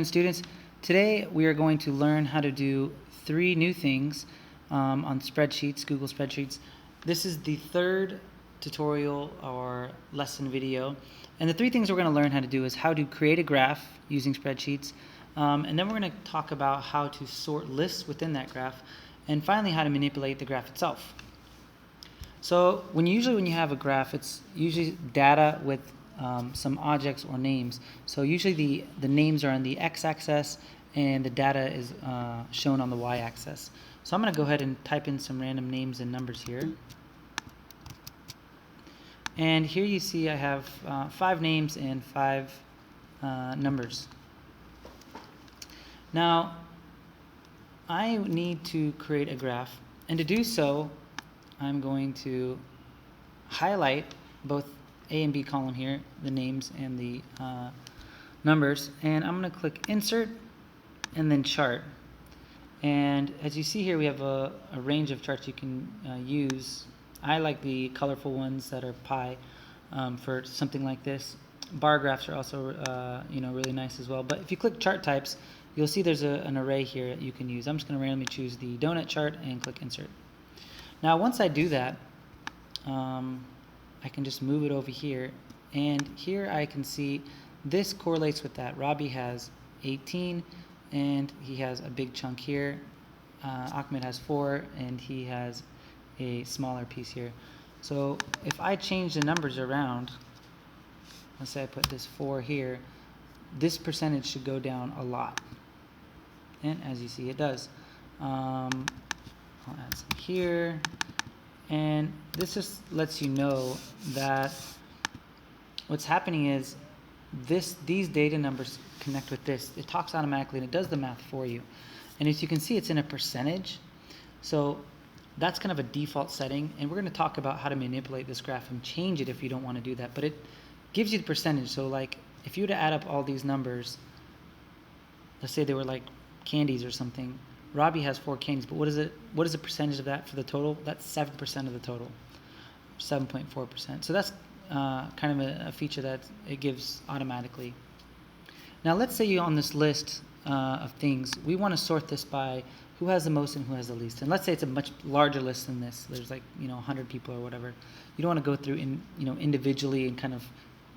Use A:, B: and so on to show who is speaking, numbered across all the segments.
A: afternoon, students. Today we are going to learn how to do 3 new things on spreadsheets, Google Spreadsheets. This is the third tutorial or lesson video, and the 3 things we're going to learn how to do is how to create a graph using spreadsheets, and then we're going to talk about how to sort lists within that graph, and finally how to manipulate the graph itself. So when you have a graph, it's usually data with some objects or names. So usually the names are on the x-axis and the data is shown on the y-axis. So I'm going to go ahead and type in some random names and numbers here. And here you see I have 5 names and 5 numbers. Now I need to create a graph, and to do so I'm going to highlight both A and B column here, the names and the numbers, and I'm going to click Insert and then Chart. And as you see here, we have a range of charts you can use. I like the colorful ones that are pie for something like this. Bar graphs are also really nice as well. But if you click Chart Types, you'll see there's an array here that you can use. I'm just going to randomly choose the donut chart and click Insert. Now once I do that, I can just move it over here, and here I can see this correlates with that. Robbie has 18 and he has a big chunk here. Ahmed has 4 and he has a smaller piece here. So if I change the numbers around, let's say I put this 4 here, this percentage should go down a lot, and as you see it does. I'll add some here, and this just lets you know that what's happening is these data numbers connect with this. It talks automatically and it does the math for you. And as you can see, it's in a percentage. So that's kind of a default setting, and we're going to talk about how to manipulate this graph and change it if you don't want to do that. But it gives you the percentage. So like if you were to add up all these numbers, let's say they were like candies or something. Robbie has 4 candies, but what is the percentage of that for the total? That's 7% of the total, 7.4%. So that's kind of a feature that it gives automatically. Now let's say you on this list of things, we want to sort this by who has the most and who has the least. And let's say it's a much larger list than this. There's like 100 people or whatever. You don't want to go through individually and kind of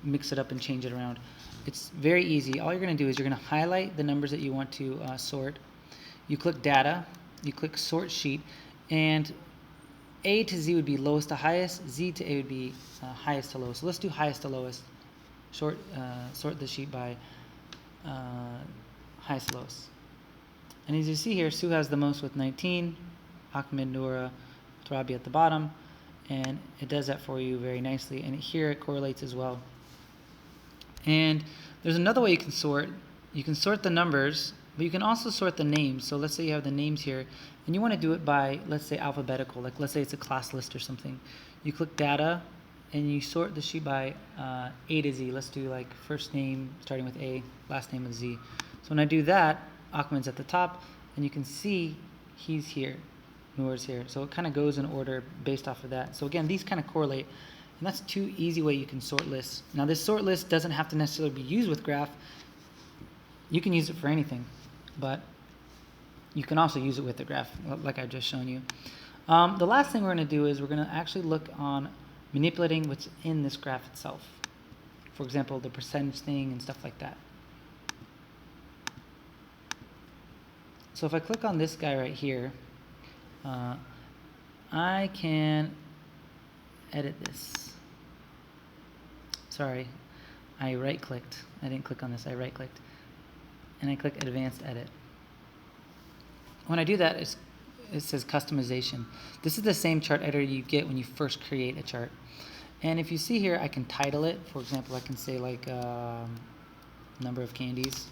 A: mix it up and change it around. It's very easy. All you're going to do is you're going to highlight the numbers that you want to sort. You click Data, you click Sort Sheet, and A to Z would be lowest to highest, Z to A would be highest to lowest. So let's do highest to lowest. Sort the sheet by highest to lowest. And as you see here, Sue has the most with 19, Ahmed, Noura, with Rabi at the bottom, and it does that for you very nicely. And here it correlates as well. And there's another way you can sort. You can sort the numbers, but you can also sort the names. So let's say you have the names here, and you want to do it by, let's say, alphabetical. Like let's say it's a class list or something. You click Data, and you sort the sheet by A to Z. Let's do like first name starting with A, last name with Z. So when I do that, Ahmed's at the top, and you can see he's here, Noor's here. So it kind of goes in order based off of that. So again, these kind of correlate, and that's 2 easy ways you can sort lists. Now this sort list doesn't have to necessarily be used with graph. You can use it for anything, but you can also use it with the graph, like I've just shown you. The last thing we're going to do is we're going to actually look on manipulating what's in this graph itself. For example, the percentage thing and stuff like that. So if I click on this guy right here, I can edit this. Sorry, I right-clicked. I didn't click on this, I right-clicked. And I click Advanced Edit. When I do that, it says Customization. This is the same chart editor you get when you first create a chart. And if you see here, I can title it. For example, I can say like number of candies.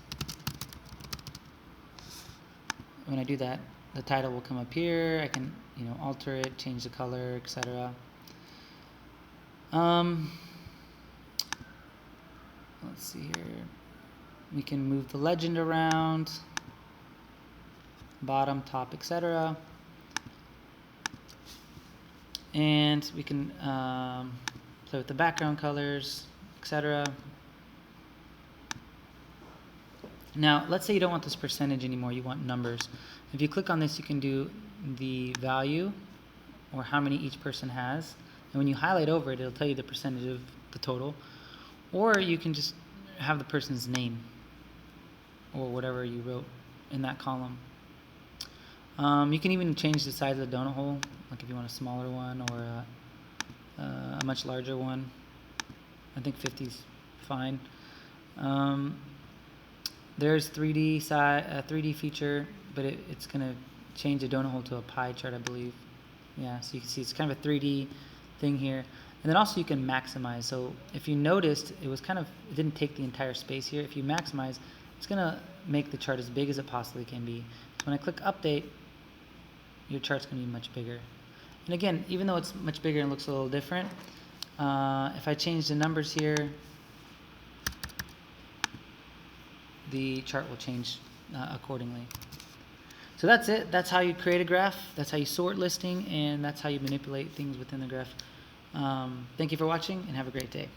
A: When I do that, the title will come up here. I can alter it, change the color, etc. Let's see here. We can move the legend around, bottom, top, etc. And we can play with the background colors, etc. Now, let's say you don't want this percentage anymore, you want numbers. If you click on this, you can do the value, or how many each person has. And when you highlight over it, it'll tell you the percentage of the total. Or you can just have the person's name, or whatever you wrote in that column. You can even change the size of the donut hole, like if you want a smaller one or a much larger one. I think 50 is fine. There's 3D feature, but it's gonna change the donut hole to a pie chart, I believe. Yeah, so you can see it's kind of a 3D thing here. And then also you can maximize. So if you noticed, it didn't take the entire space here. If you maximize, it's gonna make the chart as big as it possibly can be. So when I click update, your chart's gonna be much bigger. And again, even though it's much bigger and looks a little different, if I change the numbers here, the chart will change accordingly. So that's it. That's how you create a graph. That's how you sort listing, and that's how you manipulate things within the graph. Thank you for watching, and have a great day.